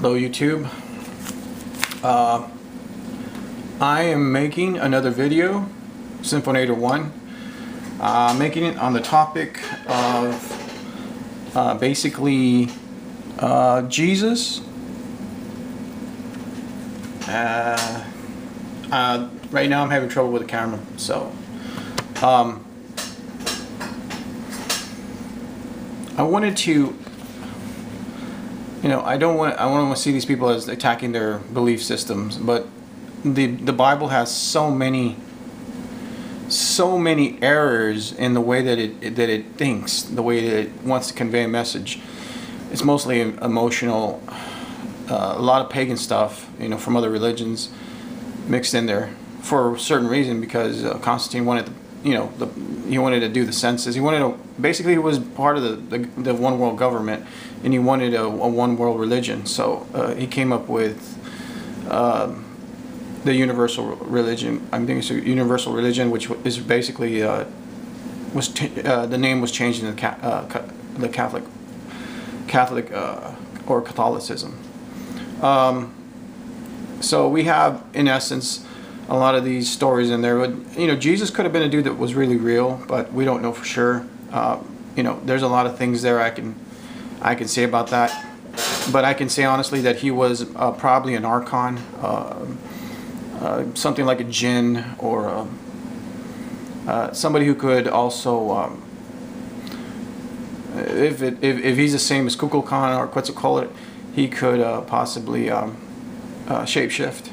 Hello YouTube. I am making another video, Symphonator 1, making it on the topic of basically Jesus. Right now I'm having trouble with the camera, so I wanted to, I don't want to see these people as attacking their belief systems, but the Bible has so many errors in the way that it thinks, the way that it wants to convey a message. It's mostly emotional, a lot of pagan stuff, from other religions mixed in there for a certain reason, because Constantine wanted to, he wanted to do the census. He wanted to, basically he was part of the one world government, and he wanted a one world religion. So he came up with the universal religion. I think it's a universal religion, which is basically the name was changed in the Catholic or Catholicism. So we have, in essence, a lot of these stories in there. But Jesus could have been a dude that was really real, but we don't know for sure. There's a lot of things there I can say about that, but I can say honestly that he was probably an Archon, something like a jinn, or somebody who could also, if he's the same as Kukulkan or Quetzalcoatl, he could possibly shapeshift.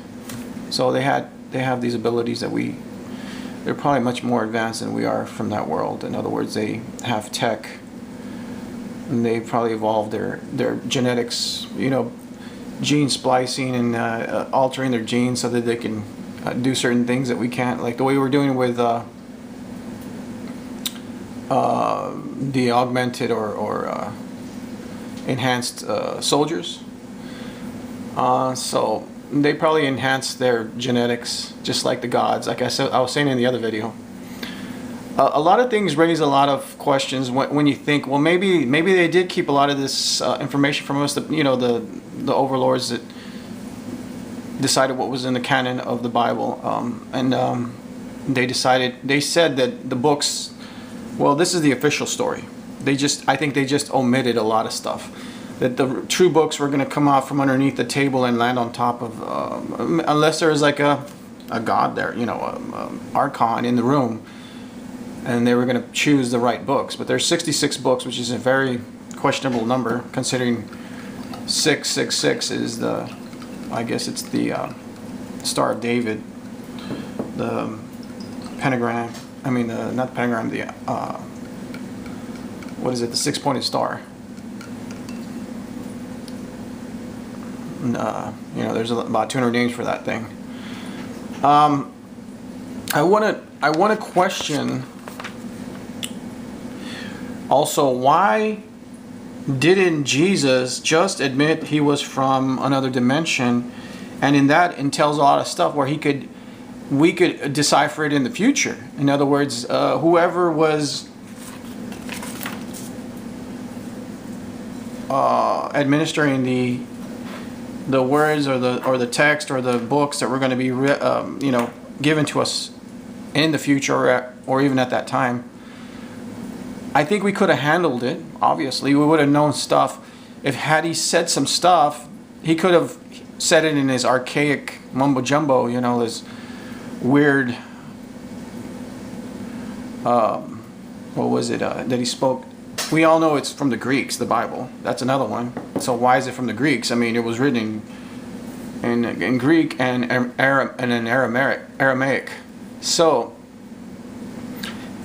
So they have these abilities that they're probably much more advanced than we are from that world. In other words, they have tech, and they probably evolved their genetics, gene splicing and altering their genes so that they can do certain things that we can't, like the way we're doing with the augmented or enhanced soldiers. So they probably enhanced their genetics just like the gods, like I was saying in the other video. A lot of things raise a lot of questions when you think, well, maybe they did keep a lot of this information from us. The overlords that decided what was in the canon of the Bible, they said that the books, well, this is the official story. I think they just omitted a lot of stuff. That the true books were going to come out from underneath the table and land on top of, unless there was like a god there, Archon in the room, and they were going to choose the right books. But there's 66 books, which is a very questionable number, considering 666 is I guess it's the Star of David, the pentagram. I mean, not the pentagram, the what is it? The six-pointed star. And, there's about 200 names for that thing. I want to question also, why didn't Jesus just admit he was from another dimension, and in that entails a lot of stuff where we could decipher it in the future. In other words, whoever was administering the words or the text or the books that were going to be given to us in the future or even at that time, I think we could have handled it. Obviously, we would have known stuff. Had he said some stuff, he could have said it in his archaic mumbo jumbo, this weird, what was it that he spoke? We all know it's from the Greeks, the Bible. That's another one. So why is it from the Greeks? I mean, it was written in Greek and in Aramaic. So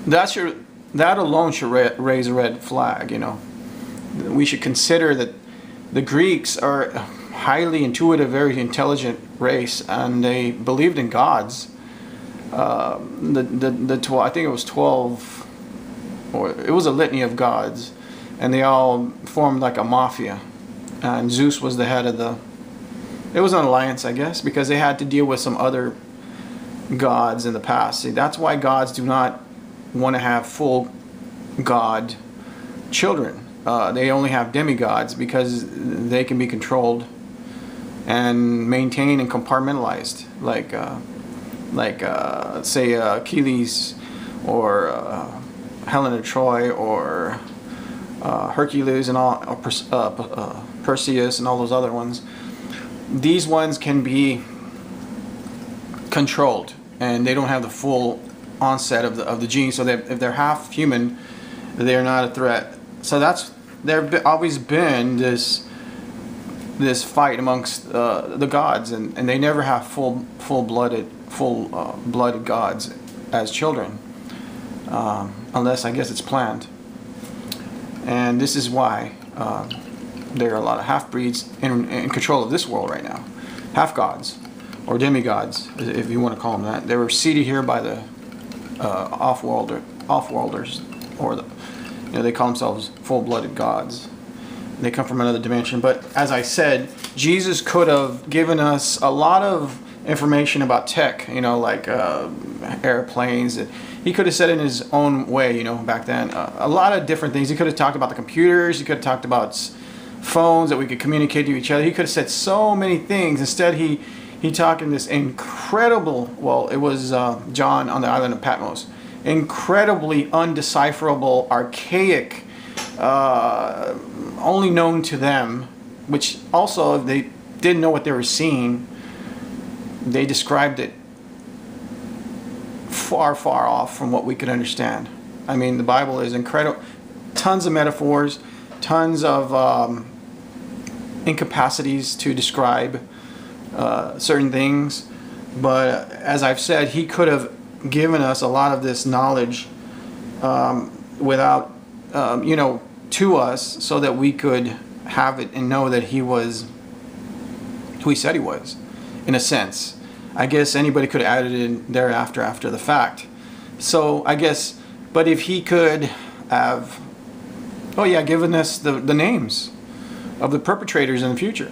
that alone should raise a red flag. We should consider that the Greeks are a highly intuitive, very intelligent race, and they believed in gods. I think it was 12. Or it was a litany of gods, and they all formed like a mafia, and Zeus was the head of it was an alliance, I guess, because they had to deal with some other gods in the past. See, that's why gods do not want to have full god children. They only have demigods because they can be controlled and maintained and compartmentalized, say Achilles, or Helen of Troy, or Hercules, and all, or Perseus, and all those other ones. These ones can be controlled, and they don't have the full onset of the gene. So if they're half human, they're not a threat. So there's always been this fight amongst the gods, and they never have full-blooded gods as children, unless I guess it's planned. And this is why there are a lot of half-breeds in control of this world right now, half-gods or demigods, if you want to call them that. They were seeded here by the off-worlders, or they call themselves full-blooded gods. They come from another dimension. But as I said, Jesus could have given us a lot of information about tech, like airplanes. He could have said it in his own way, back then. A lot of different things. He could have talked about the computers. He could have talked about phones that we could communicate to each other. He could have said so many things. Instead, he talked in this incredible, well, it was John on the island of Patmos, incredibly undecipherable, archaic, only known to them, which also, if they didn't know what they were seeing, they described it far, far off from what we could understand. I mean, the Bible is incredible. Tons of metaphors, tons of incapacities to describe certain things. But as I've said, he could have given us a lot of this knowledge without, to us, so that we could have it and know that he was who he said he was, in a sense. I guess anybody could have added it in thereafter, after the fact. So I guess, but if he could have, given us the names of the perpetrators in the future,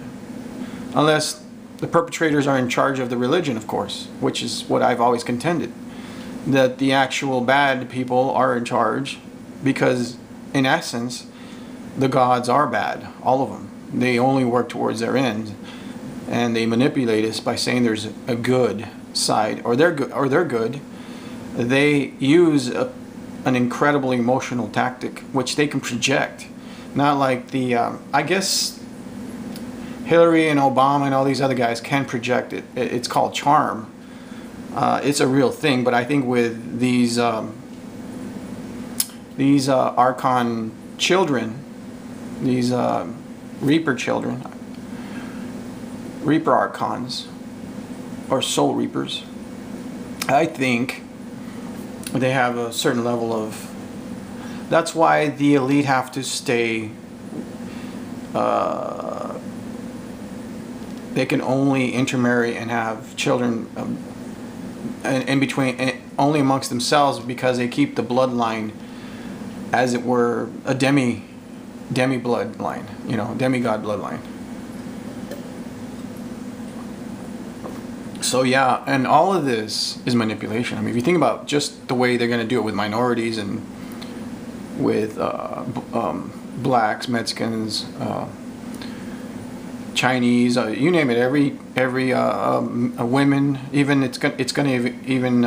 unless the perpetrators are in charge of the religion, of course, which is what I've always contended, that the actual bad people are in charge, because in essence, the gods are bad, all of them. They only work towards their end, and they manipulate us by saying there's a good side, or they're good. They use an incredibly emotional tactic, which they can project. Not like the, I guess Hillary and Obama and all these other guys can project it. It's called charm. It's a real thing, but I think with these Archon children, these Reaper children, Reaper Archons, or Soul Reapers, I think they have a certain level of, that's why the elite have to stay, they can only intermarry and have children in between, only amongst themselves, because they keep the bloodline, as it were, a demi bloodline, demigod bloodline. So yeah, and all of this is manipulation. I mean, if you think about just the way they're going to do it with minorities and with blacks, Mexicans, Chinese, you name it, every women, even it's going to even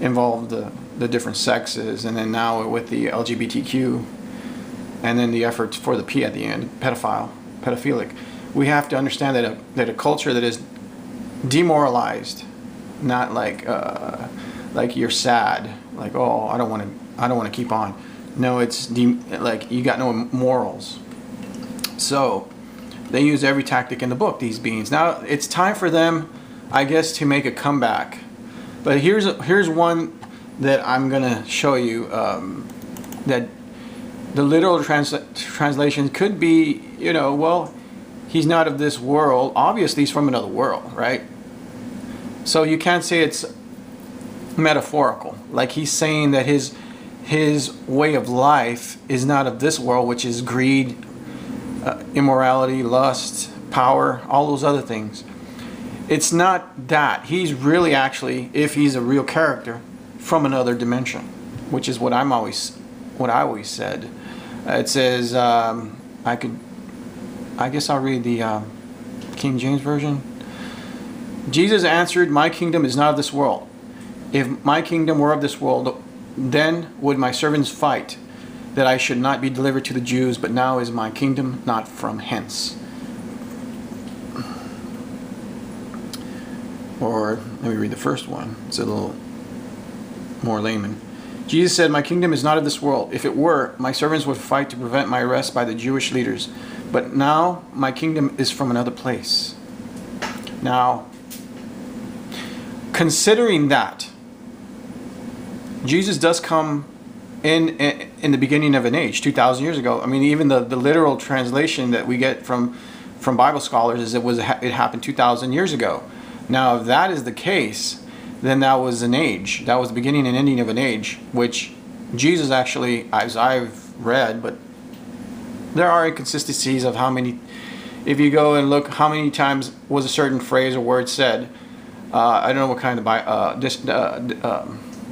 involve the different sexes, and then now with the LGBTQ, and then the efforts for the P at the end, pedophilic. We have to understand that a culture that is demoralized, not like you're sad, like, oh, I don't want to keep on. No, it's like you got no morals. So they use every tactic in the book, these beings. Now it's time for them, I guess, to make a comeback. But here's one that I'm gonna show you, that the literal translation could be, well, he's not of this world. Obviously, he's from another world, right? So you can't say it's metaphorical. Like he's saying that his way of life is not of this world, which is greed, immorality, lust, power, all those other things. It's not that. He's really actually, if he's a real character, from another dimension, which is what I always said. It says, I guess I'll read the King James Version. Jesus answered, "My kingdom is not of this world. If my kingdom were of this world, then would my servants fight, that I should not be delivered to the Jews, but now is my kingdom not from hence." Or, let me read the first one. It's a little more layman. Jesus said, "My kingdom is not of this world. If it were, my servants would fight to prevent my arrest by the Jewish leaders. But now my kingdom is from another place." Now, considering that, Jesus does come in the beginning of an age, 2,000 years ago. I mean, even the literal translation that we get from Bible scholars is it happened 2,000 years ago. Now, if that is the case, then that was an age. That was the beginning and ending of an age, which Jesus actually, as I've read, but there are inconsistencies of how many, if you go and look how many times was a certain phrase or word said. I don't know what kind of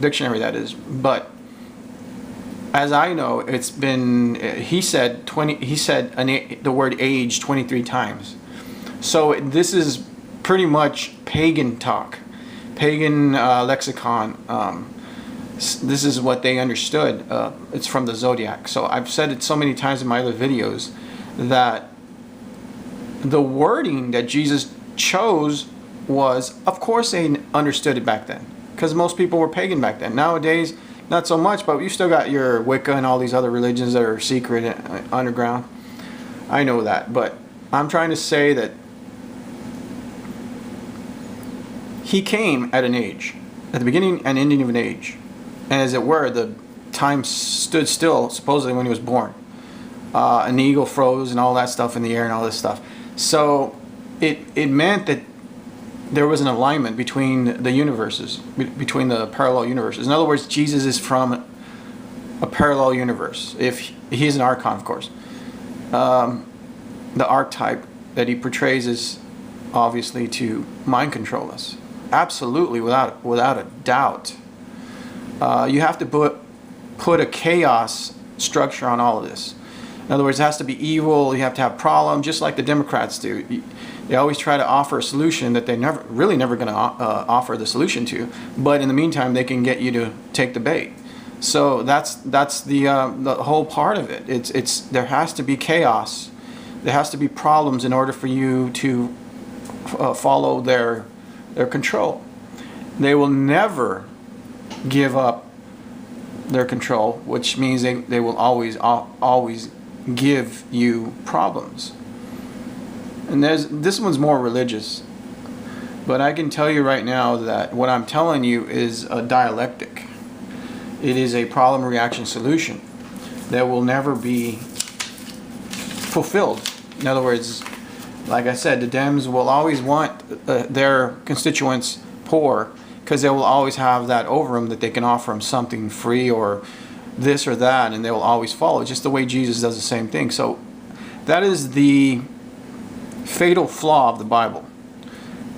dictionary that is, but as I know, it's been, he said the word age 23 times. So this is pretty much pagan talk, pagan lexicon. This is what they understood. It's from the zodiac. So I've said it so many times in my other videos that the wording that Jesus chose was, of course they understood it back then, because most people were pagan back then. Nowadays, not so much, but you still got your Wicca and all these other religions that are secret and underground. I know that, but I'm trying to say that he came at an age, at the beginning and ending of an age. And as it were, the time stood still, supposedly, when he was born. An eagle froze and all that stuff in the air and all this stuff. So it meant that there was an alignment between the universes, between the parallel universes. In other words, Jesus is from a parallel universe. If he's an Archon, of course. The archetype that he portrays is obviously to mind control us. Absolutely, without a doubt. You have to put a chaos structure on all of this. In other words, it has to be evil. You have to have problems, just like the Democrats do. They always try to offer a solution that they're never going to offer the solution to. But in the meantime, they can get you to take the bait. So that's the whole part of it. It's there has to be chaos. There has to be problems in order for you to follow their control. They will never give up their control, which means they will always give you problems. And this one's more religious, but I can tell you right now that what I'm telling you is a dialectic. It is a problem reaction solution that will never be fulfilled. In other words, like I said, the Dems will always want their constituents poor, because they will always have that over them that they can offer them something free or this or that, and they will always follow, just the way Jesus does the same thing. So that is the fatal flaw of the Bible.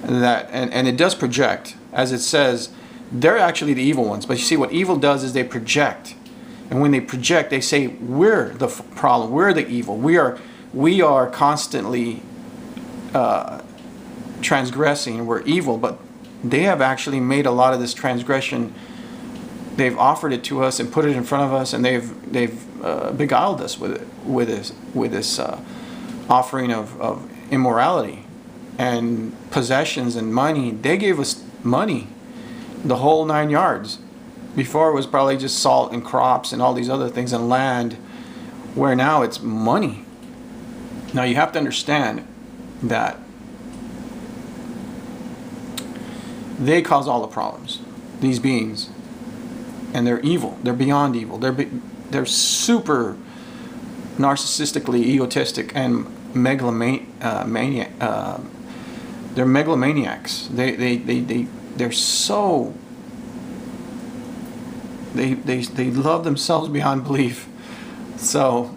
And it does project, as it says, they're actually the evil ones. But you see, what evil does is they project. And when they project, they say, we're the problem, we're the evil. We are constantly transgressing, we're evil, but they have actually made a lot of this transgression. They've offered it to us and put it in front of us, and they've beguiled us with this offering of immorality and possessions and money. They gave us money, the whole 9 yards. Before it was probably just salt and crops and all these other things and land, where now it's money. Now you have to understand that they cause all the problems, these beings, and they're evil. They're beyond evil. They're super narcissistically egotistic and they're megalomaniacs. They're so they love themselves beyond belief. So,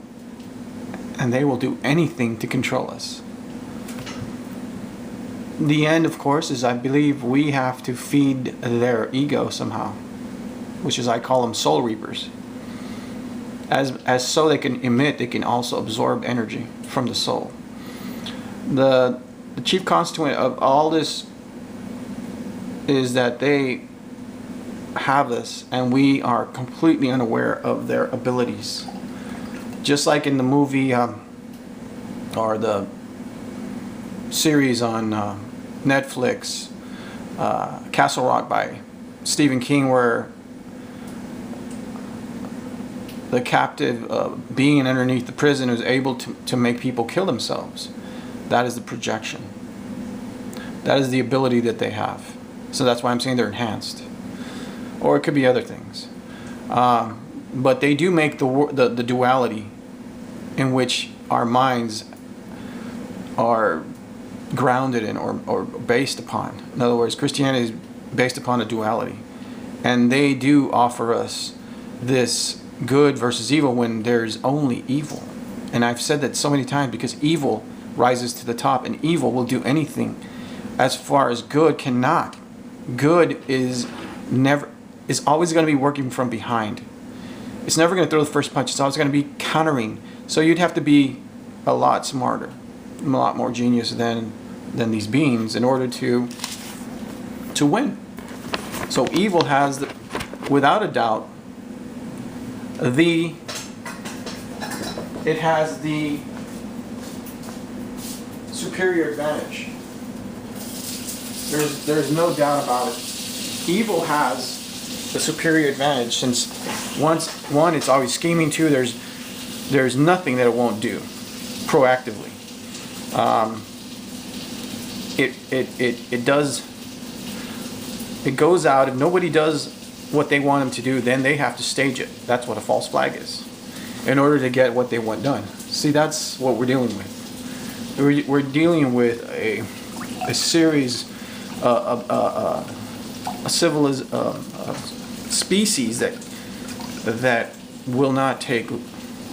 and they will do anything to control us. The end, of course, is I believe we have to feed their ego somehow, which is, I call them soul reapers. As so they can emit, they can also absorb energy from the soul. The the chief constituent of all this is that they have this, and we are completely unaware of their abilities. Just like in the movie or the series on Netflix, Castle Rock by Stephen King, where the captive being underneath the prison is able to make people kill themselves. That is the projection. That is the ability that they have. So that's why I'm saying they're enhanced. Or it could be other things. But they do make the duality in which our minds are grounded in or based upon. In other words, Christianity is based upon a duality. And they do offer us this good versus evil when there's only evil. And I've said that so many times because evil rises to the top, and evil will do anything as far as good cannot. Good is always going to be working from behind. It's never going to throw the first punch. It's always going to be countering. So you'd have to be a lot smarter, a lot more genius than these beings in order to win. So evil has, without a doubt, it has the superior advantage. There's no doubt about it. Evil has the superior advantage, since one, it's always scheming. Two, there's nothing that it won't do proactively. It goes out. If nobody does what they want them to do, then they have to stage it. That's what a false flag is, in order to get what they want done. See, that's what we're dealing with. We're dealing with a series a species that will not take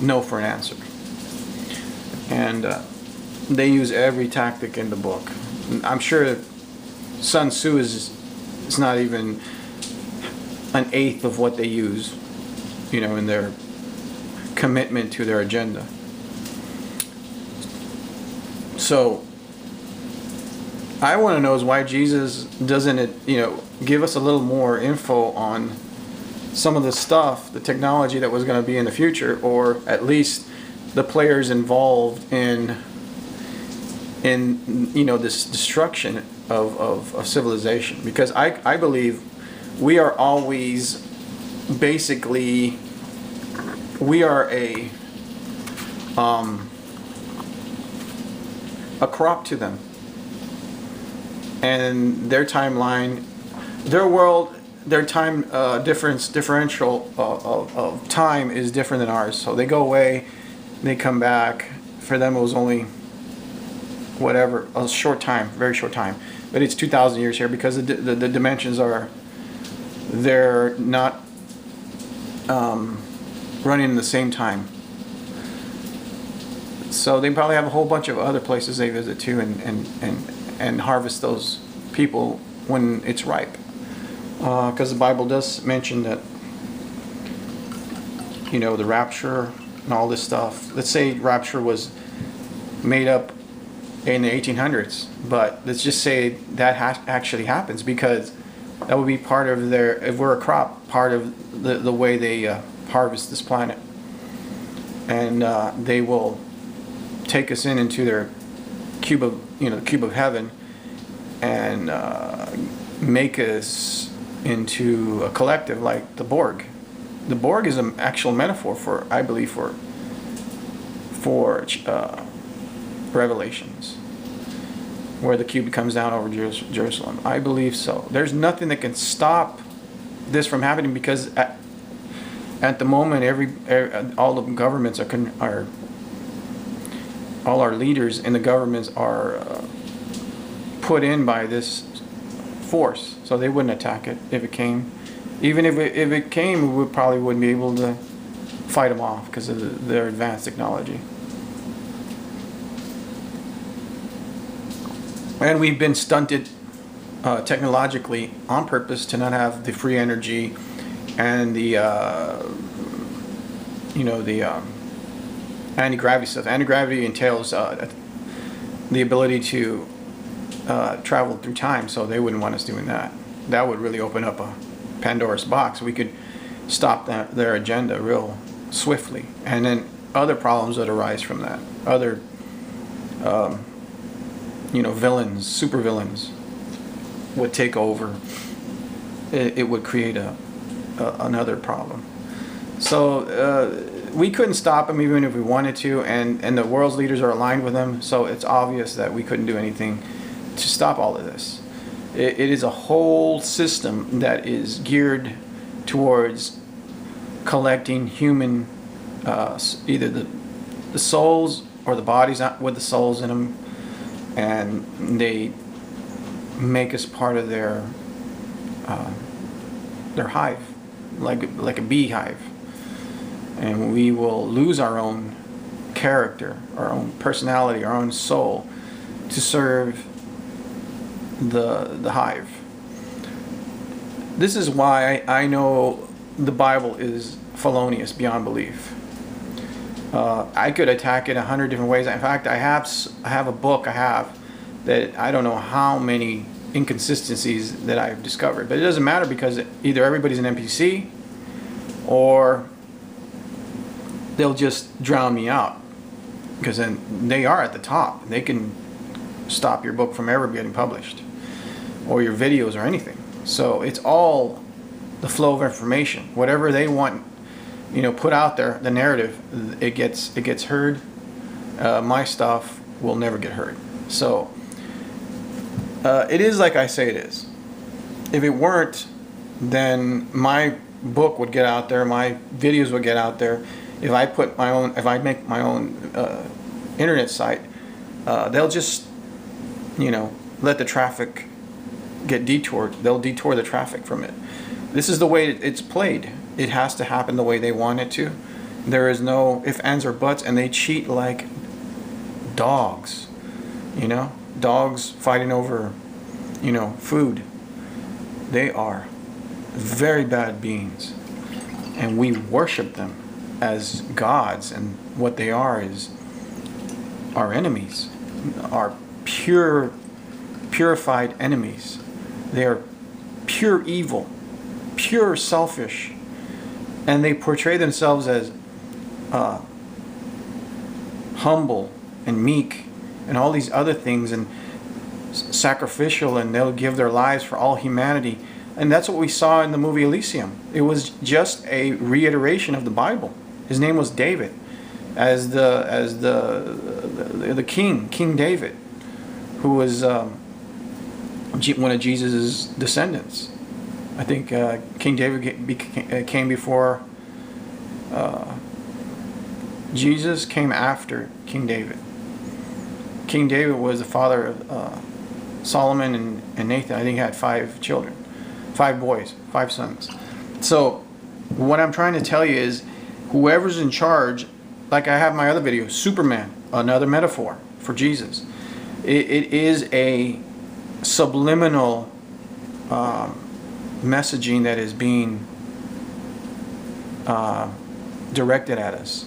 no for an answer, and they use every tactic in the book. I'm sure Sun Tzu is not even an eighth of what they use, in their commitment to their agenda. So I want to know is why Jesus doesn't, give us a little more info on some of the stuff, the technology that was going to be in the future, or at least the players involved in this destruction of civilization. Because I believe we are always basically, we are a crop to them. And their timeline, their world, their time differential of time is different than ours. So they go away, they come back. For them it was only a short time, very short time. But it's 2,000 years here because the dimensions they're not running in the same time. So they probably have a whole bunch of other places they visit too, and harvest those people when it's ripe. Because the Bible does mention that, the rapture and all this stuff. Let's say rapture was made up in the 1800s, but let's just say that actually happens, because that would be part of if we're a crop, part of the way they harvest this planet. And they will take us into their cube of heaven, and make us into a collective like the Borg. The Borg is an actual metaphor for, I believe, for Revelations, where the cube comes down over Jerusalem. I believe so. There's nothing that can stop this from happening, because at the moment, all the governments are all our leaders in the governments are put in by this force, so they wouldn't attack it if it came. Even if it came, we probably wouldn't be able to fight them off because of their advanced technology. And we've been stunted technologically on purpose to not have the free energy and the anti-gravity stuff. Anti-gravity entails the ability to traveled through time, so they wouldn't want us doing that. That would really open up a Pandora's box. We could stop their agenda real swiftly, and then other problems would arise from that. Other, villains, super villains, would take over. It would create another problem. So we couldn't stop them even if we wanted to, and the world's leaders are aligned with them. So it's obvious that we couldn't do anything to stop all of this. It is a whole system that is geared towards collecting human, either the souls or the bodies with the souls in them, and they make us part of their hive, like a beehive, and we will lose our own character, our own personality, our own soul to serve the hive. This is why I know the Bible is felonious beyond belief. I could attack it 100 different ways. In fact, I have a book that I don't know how many inconsistencies that I've discovered, but it doesn't matter, because either everybody's an NPC or they'll just drown me out, because then they are at the top. They can stop your book from ever getting published, or your videos, or anything. So it's all the flow of information. Whatever they want, put out there, the narrative, it gets heard. My stuff will never get heard. So it is like I say it is. If it weren't, then my book would get out there, my videos would get out there. If I make my own internet site, they'll just, let the traffic get detoured. They'll detour the traffic from it. This is the way it's played. It has to happen the way they want it to. There is no ifs, ands, or buts, and they cheat like dogs. Dogs fighting over, food. They are very bad beings, and we worship them as gods, and what they are is our enemies, our purified enemies. They are pure evil, pure selfish, and they portray themselves as humble and meek and all these other things, and sacrificial, and they'll give their lives for all humanity. And that's what we saw in the movie Elysium. It was just a reiteration of the Bible. His name was David, as the King David, who was one of Jesus' descendants. I think King David came before Jesus, came after King David. King David was the father of Solomon and Nathan. I think he had 5 children, 5 boys, 5 sons. So what I'm trying to tell you is, whoever's in charge, like I have my other video, Superman, another metaphor for Jesus. It is a subliminal messaging that is being directed at us,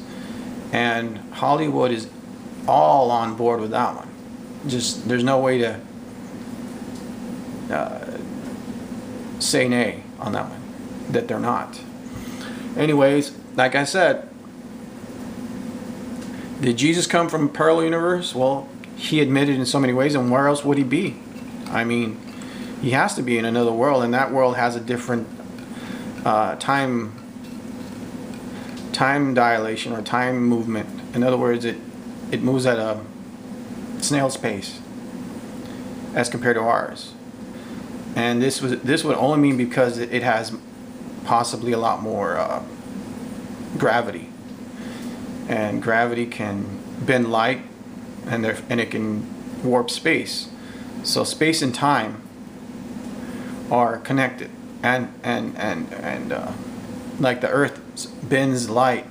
and Hollywood is all on board with that one. Just there's no way to say nay on that one, that they're not. Anyways, like I said, did Jesus come from a parallel universe? Well, he admitted in so many ways, and where else would he be? I mean, he has to be in another world, and that world has a different time dilation or time movement. In other words, it moves at a snail's pace as compared to ours. And this would only mean because it has possibly a lot more gravity, and gravity can bend light, and it can warp space. So space and time are connected, and like the Earth bends light.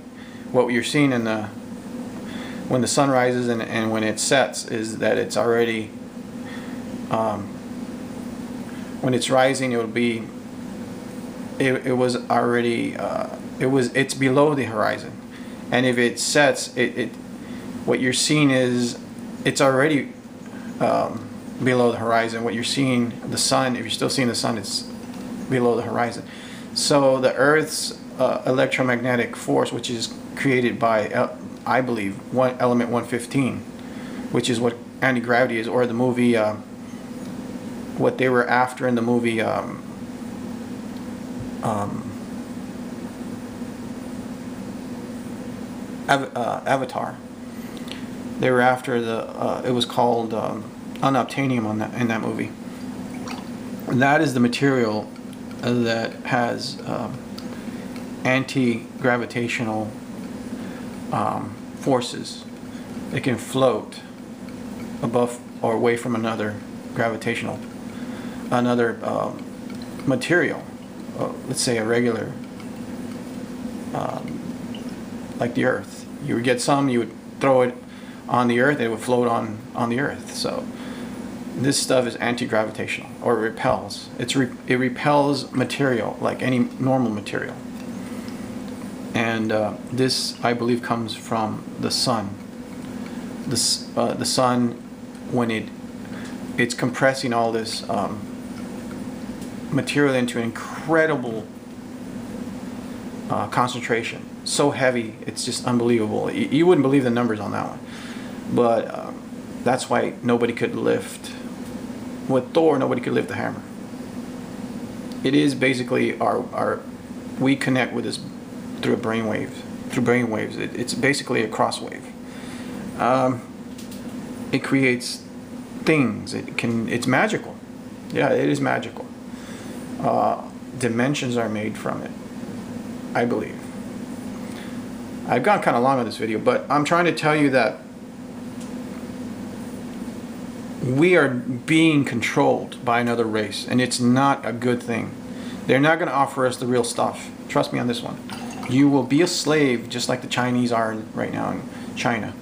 What you're seeing when the sun rises and when it sets is that it's already when it's rising, it's below the horizon, and if it sets, what you're seeing is it's already below the horizon. What you're seeing, the sun, if you're still seeing the sun, it's below the horizon. So the Earth's electromagnetic force, which is created by, I believe, element 115, which is what anti-gravity is, or the movie, what they were after in the movie, Avatar. They were after the, it was called unobtainium in that movie. And that is the material that has anti-gravitational forces. It can float above or away from another material. Let's say a regular, like the Earth. You would get some, you would throw it on the Earth, it would float on the Earth. So this stuff is anti-gravitational, or it repels. It repels material like any normal material. And this, I believe, comes from the sun. The sun, when it's compressing all this material into an incredible concentration. So heavy, it's just unbelievable. You wouldn't believe the numbers on that one. But that's why nobody could lift. With Thor, nobody could lift the hammer. It is basically we connect with this through brain waves. It's basically a cross wave. It creates things. It's magical. Yeah, it is magical. Dimensions are made from it, I believe. I've gone kind of long on this video, but I'm trying to tell you that we are being controlled by another race, and it's not a good thing. They're not going to offer us the real stuff. Trust me on this one. You will be a slave just like the Chinese are right now in China.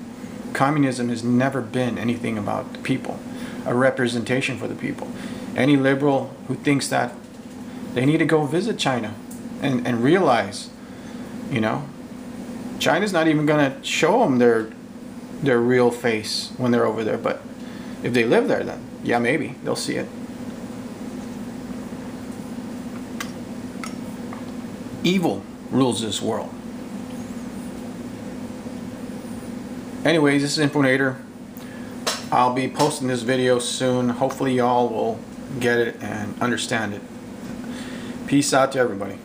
Communism has never been anything about the people, a representation for the people. Any liberal who thinks that, they need to go visit China and realize, you know, China's not even going to show them their real face when they're over there. But if they live there, then yeah, maybe they'll see it. Evil rules this world. Anyways, this is Infonator. I'll be posting this video soon. Hopefully y'all will get it and understand it. Peace out to everybody.